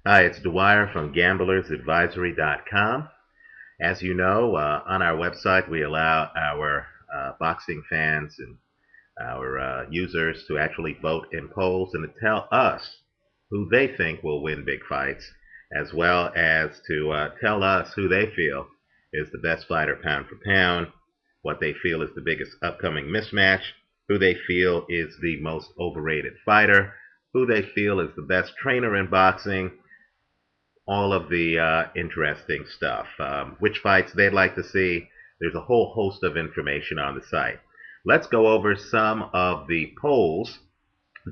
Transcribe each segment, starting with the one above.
Hi, it's Dwyer from GamblersAdvisory.com. As you know, on our website, we allow our boxing fans and our users to actually vote in polls and to tell us who they think will win big fights, as well as to tell us who they feel is the best fighter pound for pound, what they feel is the biggest upcoming mismatch, who they feel is the most overrated fighter, who they feel is the best trainer in boxing, all of the interesting stuff, which fights they'd like to see. There's a whole host of information on the site. Let's go over some of the polls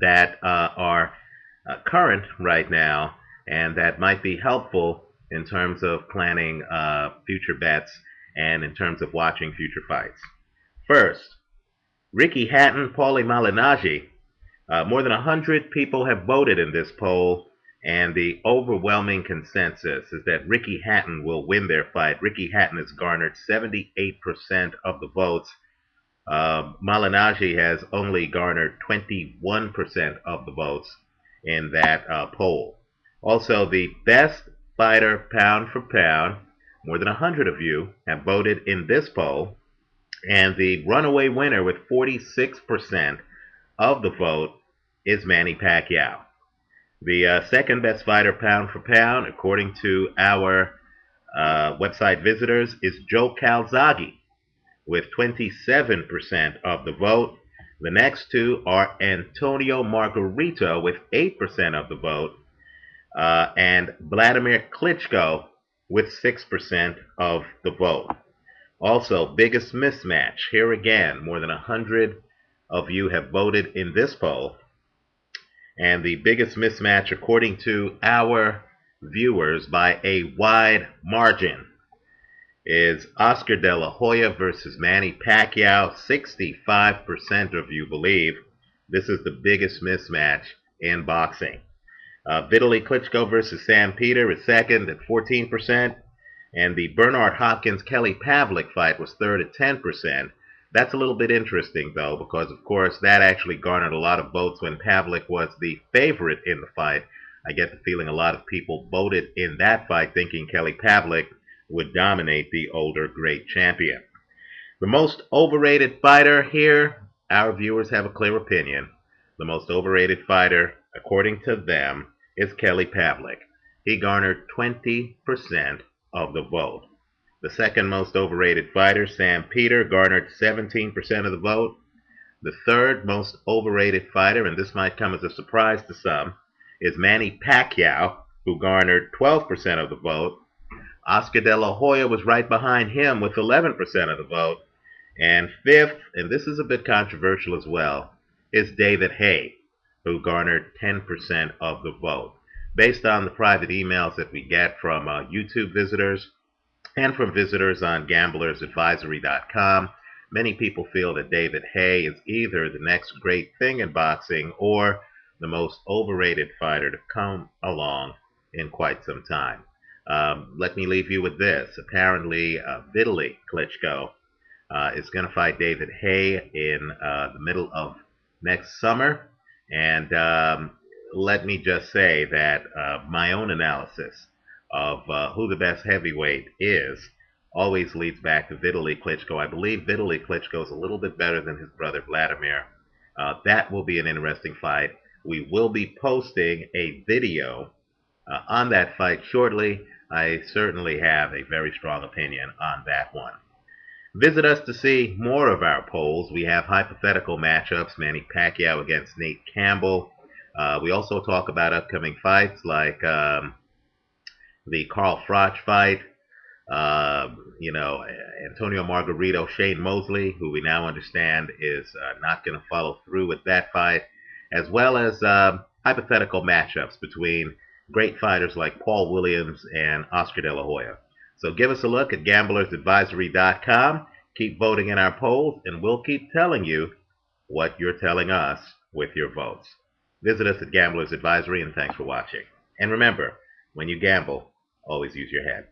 that are current right now and that might be helpful in terms of planning future bets and in terms of watching future fights. First, Ricky Hatton, Paulie Malignaggi. More than 100 people have voted in this poll, and the overwhelming consensus is that Ricky Hatton will win their fight. Ricky Hatton has garnered 78% of the votes. Malignaggi has only garnered 21% of the votes in that poll. Also, the best fighter pound for pound, more than 100 of you have voted in this poll, and the runaway winner with 46% of the vote is Manny Pacquiao. The second best fighter pound for pound, according to our website visitors, is Joe Calzaghe with 27% of the vote. The next two are Antonio Margarito with 8% of the vote, and Vladimir Klitschko with 6% of the vote. Also, biggest mismatch. Here again, more than 100 of you have voted in this poll. And the biggest mismatch, according to our viewers by a wide margin, is Oscar De La Hoya versus Manny Pacquiao. 65% of you believe this is the biggest mismatch in boxing. Vitaly Klitschko versus Sam Peter is second at 14%. And the Bernard Hopkins-Kelly Pavlik fight was third at 10%. That's a little bit interesting, though, because, of course, that actually garnered a lot of votes when Pavlik was the favorite in the fight. I get the feeling a lot of people voted in that fight thinking Kelly Pavlik would dominate the older great champion. The most overrated fighter here, our viewers have a clear opinion. The most overrated fighter, according to them, is Kelly Pavlik. He garnered 20% of the vote. The second most overrated fighter, Sam Peter, garnered 17% of the vote. The third most overrated fighter, and this might come as a surprise to some, is Manny Pacquiao, who garnered 12% of the vote. Oscar De La Hoya was right behind him with 11% of the vote. And fifth, and this is a bit controversial as well, is David Haye, who garnered 10% of the vote. Based on the private emails that we get from YouTube visitors and from visitors on GamblersAdvisory.com, many people feel that David Haye is either the next great thing in boxing or the most overrated fighter to come along in quite some time. Let me leave you with this. Apparently, Vitaly Klitschko is going to fight David Haye in the middle of next summer. And let me just say that my own analysis of who the best heavyweight is always leads back to Vitaly Klitschko. I believe Vitaly Klitschko is a little bit better than his brother Vladimir. That will be an interesting fight. We will be posting a video on that fight shortly. I certainly have a very strong opinion on that one. Visit us to see more of our polls. We have hypothetical matchups, Manny Pacquiao against Nate Campbell. We also talk about upcoming fights like the Carl Froch fight, Antonio Margarito, Shane Mosley, who we now understand is not going to follow through with that fight, as well as hypothetical matchups between great fighters like Paul Williams and Oscar De La Hoya. So give us a look at GamblersAdvisory.com. Keep voting in our polls, and we'll keep telling you what you're telling us with your votes. Visit us at Gamblers Advisory, and thanks for watching. And remember, when you gamble, always use your head.